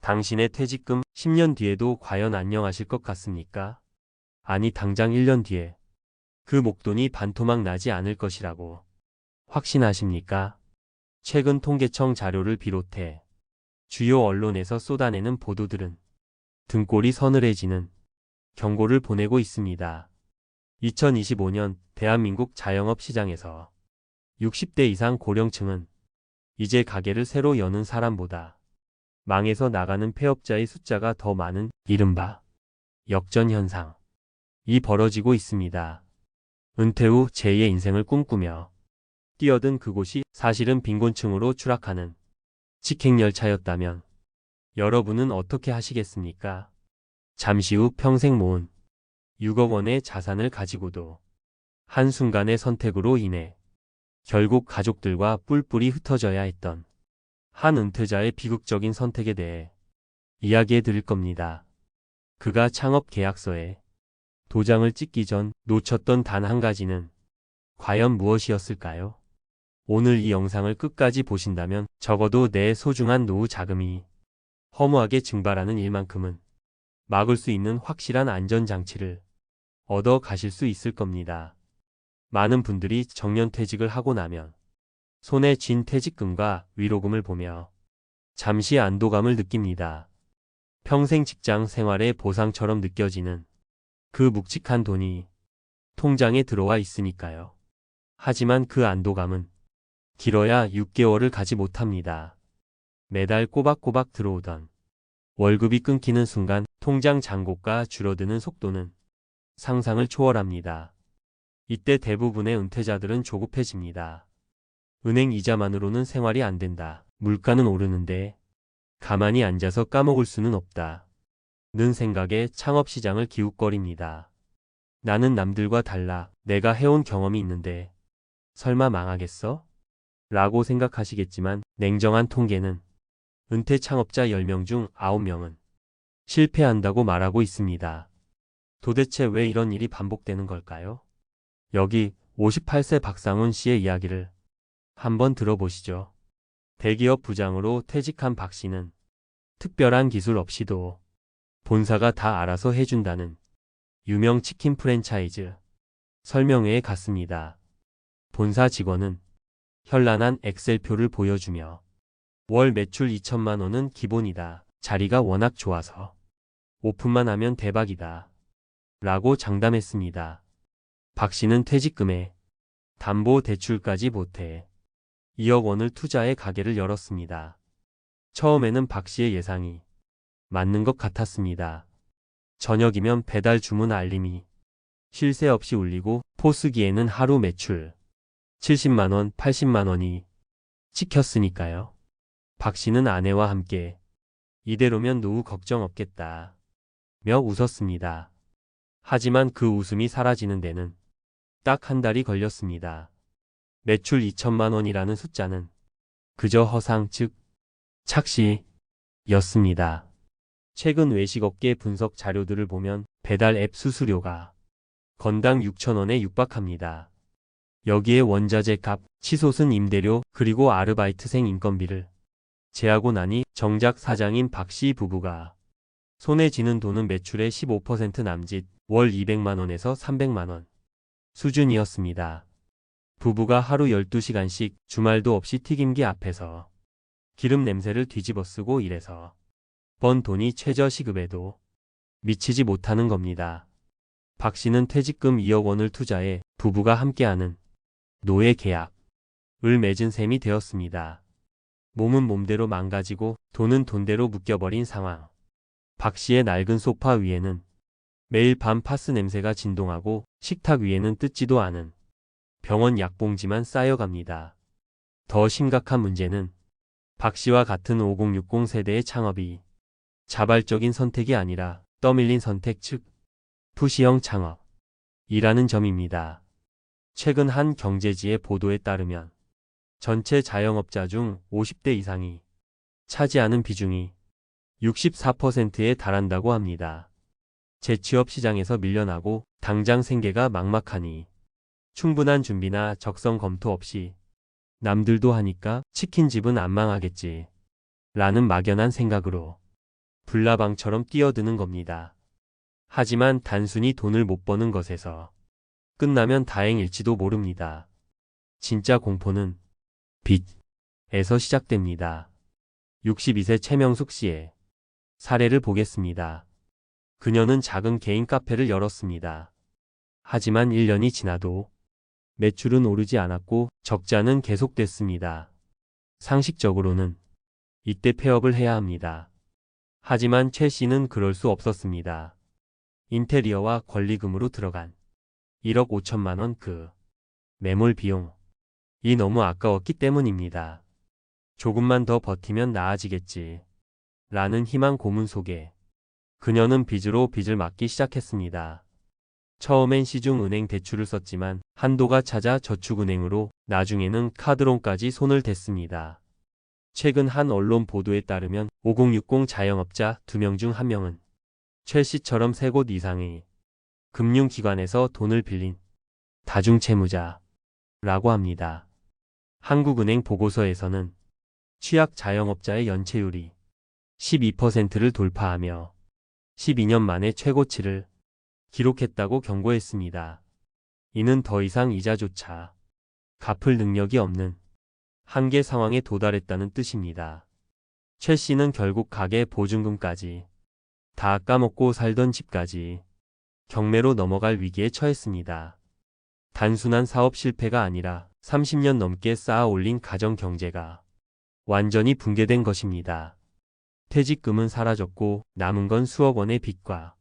당신의 퇴직금 10년 뒤에도 과연 안녕하실 것 같습니까? 아니 당장 1년 뒤에 그 목돈이 반토막 나지 않을 것이라고 확신하십니까? 최근 통계청 자료를 비롯해 주요 언론에서 쏟아내는 보도들은 등골이 서늘해지는 경고를 보내고 있습니다. 2025년 대한민국 자영업 시장에서 60대 이상 고령층은 이제 가게를 새로 여는 사람보다 망해서 나가는 폐업자의 숫자가 더 많은 이른바 역전 현상이 벌어지고 있습니다. 은퇴 후 제2의 인생을 꿈꾸며 뛰어든 그곳이 사실은 빈곤층으로 추락하는 직행열차였다면 여러분은 어떻게 하시겠습니까? 잠시 후 평생 모은 6억 원의 자산을 가지고도 한순간의 선택으로 인해 결국 가족들과 뿔뿔이 흩어져야 했던 한 은퇴자의 비극적인 선택에 대해 이야기해 드릴 겁니다. 그가 창업 계약서에 도장을 찍기 전 놓쳤던 단 한 가지는 과연 무엇이었을까요? 오늘 이 영상을 끝까지 보신다면 적어도 내 소중한 노후 자금이 허무하게 증발하는 일만큼은 막을 수 있는 확실한 안전장치를 얻어 가실 수 있을 겁니다. 많은 분들이 정년퇴직을 하고 나면 손에 쥔 퇴직금과 위로금을 보며 잠시 안도감을 느낍니다. 평생 직장 생활의 보상처럼 느껴지는 그 묵직한 돈이 통장에 들어와 있으니까요. 하지만 그 안도감은 길어야 6개월을 가지 못합니다. 매달 꼬박꼬박 들어오던 월급이 끊기는 순간 통장 잔고가 줄어드는 속도는 상상을 초월합니다. 이때 대부분의 은퇴자들은 조급해집니다. 은행 이자만으로는 생활이 안 된다. 물가는 오르는데 가만히 앉아서 까먹을 수는 없다. 는 생각에 창업시장을 기웃거립니다. 나는 남들과 달라. 내가 해온 경험이 있는데 설마 망하겠어? 라고 생각하시겠지만 냉정한 통계는 은퇴 창업자 10명 중 9명은 실패한다고 말하고 있습니다. 도대체 왜 이런 일이 반복되는 걸까요? 여기 58세 박상훈 씨의 이야기를 한번 들어보시죠. 대기업 부장으로 퇴직한 박 씨는 특별한 기술 없이도 본사가 다 알아서 해준다는 유명 치킨 프랜차이즈 설명회에 갔습니다. 본사 직원은 현란한 엑셀표를 보여주며 월 매출 2천만 원은 기본이다. 자리가 워낙 좋아서 오픈만 하면 대박이다. 라고 장담했습니다. 박 씨는 퇴직금에 담보 대출까지 보태 2억 원을 투자해 가게를 열었습니다. 처음에는 박 씨의 예상이 맞는 것 같았습니다. 저녁이면 배달 주문 알림이 쉴 새 없이 울리고 포스기에는 하루 매출 70만 원, 80만 원이 찍혔으니까요. 박 씨는 아내와 함께 이대로면 노후 걱정 없겠다 며 웃었습니다. 하지만 그 웃음이 사라지는 데는 딱 한 달이 걸렸습니다. 매출 2천만 원이라는 숫자는 그저 허상 즉 착시였습니다. 최근 외식업계 분석 자료들을 보면 배달 앱 수수료가 건당 6천 원에 육박합니다. 여기에 원자재 값, 치솟은 임대료, 그리고 아르바이트생 인건비를 제하고 나니 정작 사장인 박 씨 부부가 손에 쥐는 돈은 매출의 15% 남짓 월 200만 원에서 300만 원 수준이었습니다. 부부가 하루 12시간씩 주말도 없이 튀김기 앞에서 기름 냄새를 뒤집어 쓰고 일해서 번 돈이 최저시급에도 미치지 못하는 겁니다. 박 씨는 퇴직금 2억 원을 투자해 부부가 함께하는 노예 계약을 맺은 셈이 되었습니다. 몸은 몸대로 망가지고 돈은 돈대로 묶여버린 상황. 박 씨의 낡은 소파 위에는 매일 밤 파스 냄새가 진동하고 식탁 위에는 뜯지도 않은 병원 약봉지만 쌓여갑니다. 더 심각한 문제는 박 씨와 같은 5060 세대의 창업이 자발적인 선택이 아니라 떠밀린 선택 즉 푸시형 창업이라는 점입니다. 최근 한 경제지의 보도에 따르면 전체 자영업자 중 50대 이상이 차지하는 비중이 64%에 달한다고 합니다. 재취업 시장에서 밀려나고 당장 생계가 막막하니 충분한 준비나 적성 검토 없이 남들도 하니까 치킨집은 안 망하겠지 라는 막연한 생각으로 불나방처럼 뛰어드는 겁니다. 하지만 단순히 돈을 못 버는 것에서 끝나면 다행일지도 모릅니다. 진짜 공포는 빚에서 시작됩니다. 62세 최명숙 씨의 사례를 보겠습니다. 그녀는 작은 개인 카페를 열었습니다. 하지만 1년이 지나도 매출은 오르지 않았고 적자는 계속됐습니다. 상식적으로는 이때 폐업을 해야 합니다. 하지만 최 씨는 그럴 수 없었습니다. 인테리어와 권리금으로 들어간 1억 5천만 원 그 매몰 비용이 너무 아까웠기 때문입니다. 조금만 더 버티면 나아지겠지 라는 희망 고문 속에 그녀는 빚으로 빚을 막기 시작했습니다. 처음엔 시중은행 대출을 썼지만 한도가 찾아 저축은행으로 나중에는 카드론까지 손을 댔습니다. 최근 한 언론 보도에 따르면 5060 자영업자 2명 중 1명은 최 씨처럼 3곳 이상의 금융기관에서 돈을 빌린 다중채무자라고 합니다. 한국은행 보고서에서는 취약 자영업자의 연체율이 12%를 돌파하며 12년 만에 최고치를 기록했다고 경고했습니다. 이는 더 이상 이자조차 갚을 능력이 없는 한계 상황에 도달했다는 뜻입니다. 최 씨는 결국 가게 보증금까지 다 까먹고 살던 집까지 경매로 넘어갈 위기에 처했습니다. 단순한 사업 실패가 아니라 30년 넘게 쌓아 올린 가정 경제가 완전히 붕괴된 것입니다. 퇴직금은 사라졌고 남은 건 수억 원의 빚과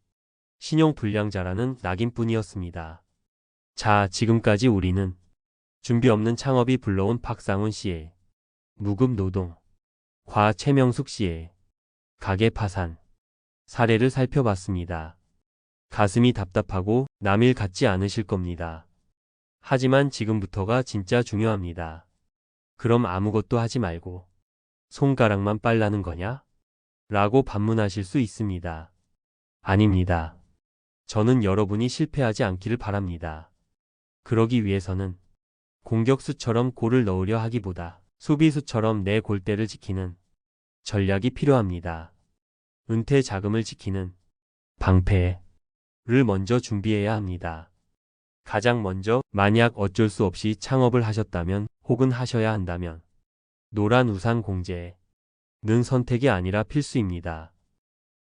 신용불량자라는 낙인뿐이었습니다. 자, 지금까지 우리는 준비 없는 창업이 불러온 박상훈 씨의 무급 노동, 과 최명숙 씨의 가게 파산 사례를 살펴봤습니다. 가슴이 답답하고 남일 같지 않으실 겁니다. 하지만 지금부터가 진짜 중요합니다. 그럼 아무것도 하지 말고 손가락만 빨라는 거냐? 라고 반문하실 수 있습니다. 아닙니다. 저는 여러분이 실패하지 않기를 바랍니다. 그러기 위해서는 공격수처럼 골을 넣으려 하기보다 수비수처럼 내 골대를 지키는 전략이 필요합니다. 은퇴 자금을 지키는 방패를 먼저 준비해야 합니다. 가장 먼저 만약 어쩔 수 없이 창업을 하셨다면 혹은 하셔야 한다면 노란 우산 공제는 선택이 아니라 필수입니다.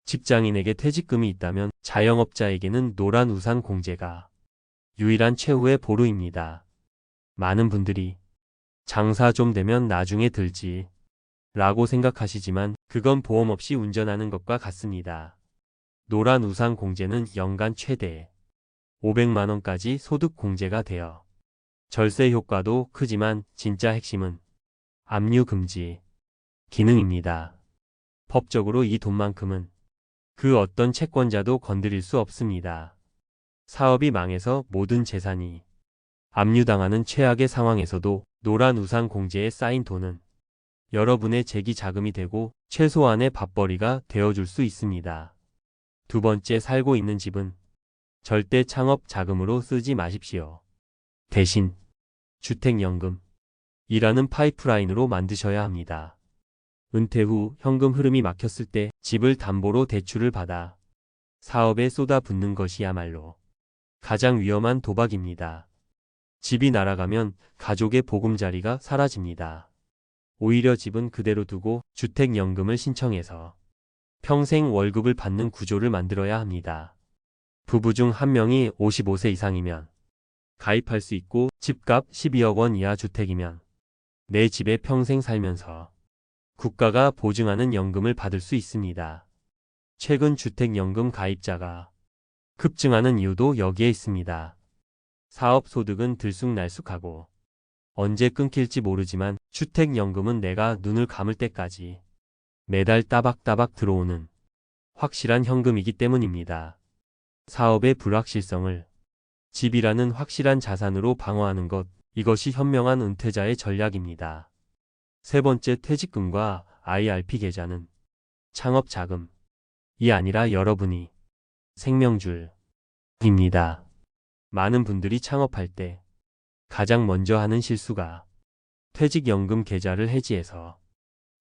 직장인에게 퇴직금이 있다면 자영업자에게는 노란 우산 공제가 유일한 최후의 보루입니다. 많은 분들이 장사 좀 되면 나중에 들지 라고 생각하시지만 그건 보험 없이 운전하는 것과 같습니다. 노란 우산 공제는 연간 최대 500만 원까지 소득 공제가 되어 절세 효과도 크지만 진짜 핵심은 압류 금지 기능입니다. 법적으로 이 돈만큼은 그 어떤 채권자도 건드릴 수 없습니다. 사업이 망해서 모든 재산이 압류당하는 최악의 상황에서도 노란 우산 공제에 쌓인 돈은 여러분의 재기 자금이 되고 최소한의 밥벌이가 되어줄 수 있습니다. 두 번째, 살고 있는 집은 절대 창업 자금으로 쓰지 마십시오. 대신 주택연금이라는 파이프라인으로 만드셔야 합니다. 은퇴 후 현금 흐름이 막혔을 때 집을 담보로 대출을 받아 사업에 쏟아붓는 것이야말로 가장 위험한 도박입니다. 집이 날아가면 가족의 보금자리가 사라집니다. 오히려 집은 그대로 두고 주택연금을 신청해서 평생 월급을 받는 구조를 만들어야 합니다. 부부 중 한 명이 55세 이상이면 가입할 수 있고 집값 12억 원 이하 주택이면 내 집에 평생 살면서 국가가 보증하는 연금을 받을 수 있습니다. 최근 주택연금 가입자가 급증하는 이유도 여기에 있습니다. 사업 소득은 들쑥날쑥하고 언제 끊길지 모르지만 주택연금은 내가 눈을 감을 때까지 매달 따박따박 들어오는 확실한 현금이기 때문입니다. 사업의 불확실성을 집이라는 확실한 자산으로 방어하는 것, 이것이 현명한 은퇴자의 전략입니다. 세 번째, 퇴직금과 IRP 계좌는 창업 자금이 아니라 여러분이 생명줄입니다. 많은 분들이 창업할 때 가장 먼저 하는 실수가 퇴직연금 계좌를 해지해서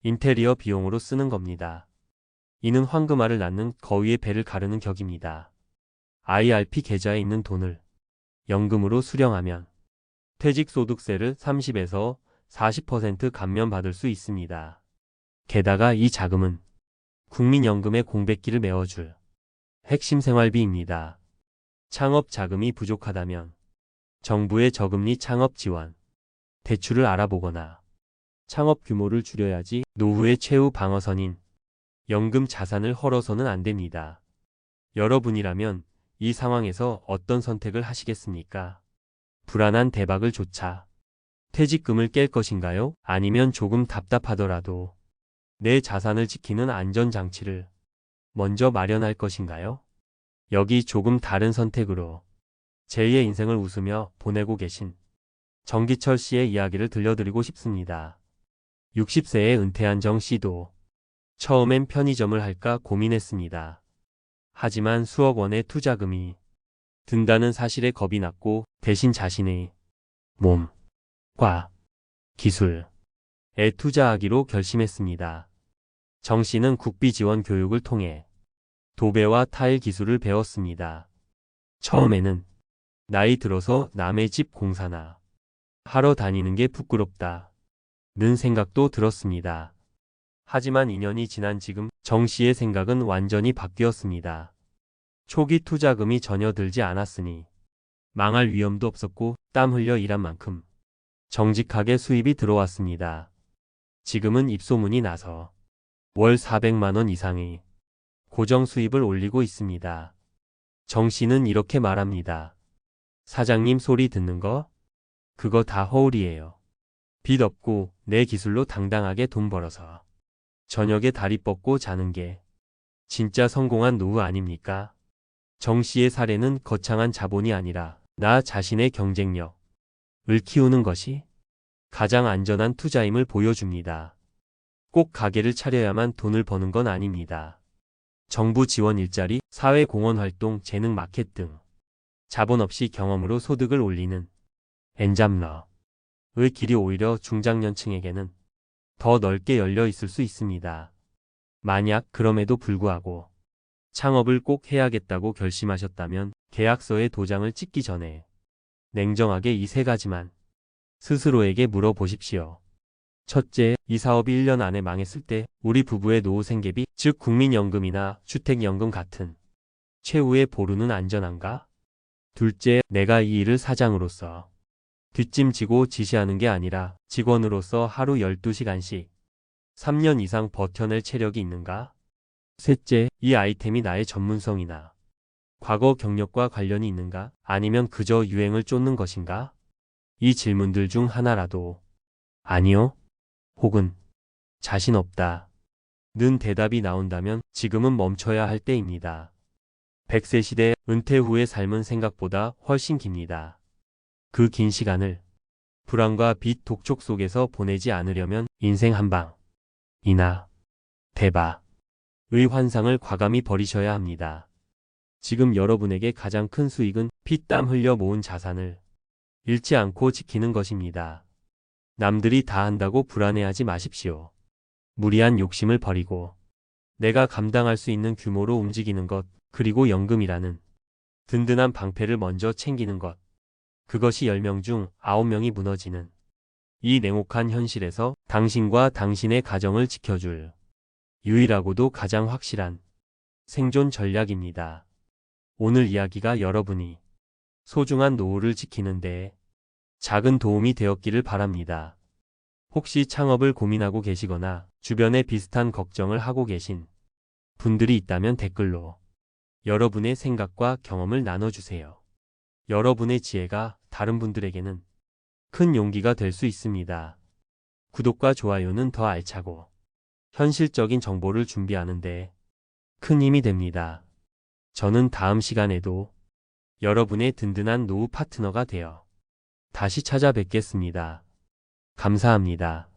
인테리어 비용으로 쓰는 겁니다. 이는 황금알을 낳는 거위의 배를 가르는 격입니다. IRP 계좌에 있는 돈을 연금으로 수령하면 퇴직소득세를 30에서 40% 감면받을 수 있습니다. 게다가 이 자금은 국민연금의 공백기를 메워줄 핵심 생활비입니다. 창업 자금이 부족하다면 정부의 저금리 창업 지원, 대출을 알아보거나 창업 규모를 줄여야지 노후의 최후 방어선인 연금 자산을 헐어서는 안 됩니다. 여러분이라면 이 상황에서 어떤 선택을 하시겠습니까? 불안한 대박을 좇아 퇴직금을 깰 것인가요? 아니면 조금 답답하더라도 내 자산을 지키는 안전장치를 먼저 마련할 것인가요? 여기 조금 다른 선택으로 제2의 인생을 웃으며 보내고 계신 정기철 씨의 이야기를 들려드리고 싶습니다. 60세에 은퇴한 정 씨도 처음엔 편의점을 할까 고민했습니다. 하지만 수억 원의 투자금이 든다는 사실에 겁이 났고 대신 자신의 몸과 기술에 투자하기로 결심했습니다. 정 씨는 국비 지원 교육을 통해 도배와 타일 기술을 배웠습니다. 처음에는 나이 들어서 남의 집 공사나 하러 다니는 게 부끄럽다 는 생각도 들었습니다. 하지만 2년이 지난 지금 정 씨의 생각은 완전히 바뀌었습니다. 초기 투자금이 전혀 들지 않았으니 망할 위험도 없었고 땀 흘려 일한 만큼 정직하게 수입이 들어왔습니다. 지금은 입소문이 나서 월 400만 원 이상의 고정 수입을 올리고 있습니다. 정 씨는 이렇게 말합니다. 사장님 소리 듣는 거? 그거 다 허울이에요. 빚 없고 내 기술로 당당하게 돈 벌어서 저녁에 다리 뻗고 자는 게 진짜 성공한 노후 아닙니까? 정 씨의 사례는 거창한 자본이 아니라 나 자신의 경쟁력을 키우는 것이 가장 안전한 투자임을 보여줍니다. 꼭 가게를 차려야만 돈을 버는 건 아닙니다. 정부 지원 일자리, 사회공헌활동, 재능 마켓 등 자본 없이 경험으로 소득을 올리는 엔잡러의 길이 오히려 중장년층에게는 더 넓게 열려 있을 수 있습니다. 만약 그럼에도 불구하고 창업을 꼭 해야겠다고 결심하셨다면 계약서에 도장을 찍기 전에 냉정하게 이 세 가지만 스스로에게 물어보십시오. 첫째, 이 사업이 1년 안에 망했을 때 우리 부부의 노후 생계비, 즉 국민연금이나 주택연금 같은 최후의 보루는 안전한가? 둘째, 내가 이 일을 사장으로서 뒷짐지고 지시하는 게 아니라 직원으로서 하루 12시간씩 3년 이상 버텨낼 체력이 있는가? 셋째, 이 아이템이 나의 전문성이나 과거 경력과 관련이 있는가? 아니면 그저 유행을 쫓는 것인가? 이 질문들 중 하나라도 아니요, 혹은 자신 없다 는 대답이 나온다면 지금은 멈춰야 할 때입니다. 100세 시대 은퇴 후의 삶은 생각보다 훨씬 깁니다. 그 긴 시간을 불안과 빚 독촉 속에서 보내지 않으려면 인생 한방이나 대박의 환상을 과감히 버리셔야 합니다. 지금 여러분에게 가장 큰 수익은 피땀 흘려 모은 자산을 잃지 않고 지키는 것입니다. 남들이 다 한다고 불안해하지 마십시오. 무리한 욕심을 버리고 내가 감당할 수 있는 규모로 움직이는 것, 그리고 연금이라는 든든한 방패를 먼저 챙기는 것. 그것이 10명 중 9명이 무너지는 이 냉혹한 현실에서 당신과 당신의 가정을 지켜줄 유일하고도 가장 확실한 생존 전략입니다. 오늘 이야기가 여러분이 소중한 노후를 지키는 데 작은 도움이 되었기를 바랍니다. 혹시 창업을 고민하고 계시거나 주변에 비슷한 걱정을 하고 계신 분들이 있다면 댓글로 여러분의 생각과 경험을 나눠주세요. 여러분의 지혜가 다른 분들에게는 큰 용기가 될 수 있습니다. 구독과 좋아요는 더 알차고 현실적인 정보를 준비하는데 큰 힘이 됩니다. 저는 다음 시간에도 여러분의 든든한 노후 파트너가 되어 다시 찾아뵙겠습니다. 감사합니다.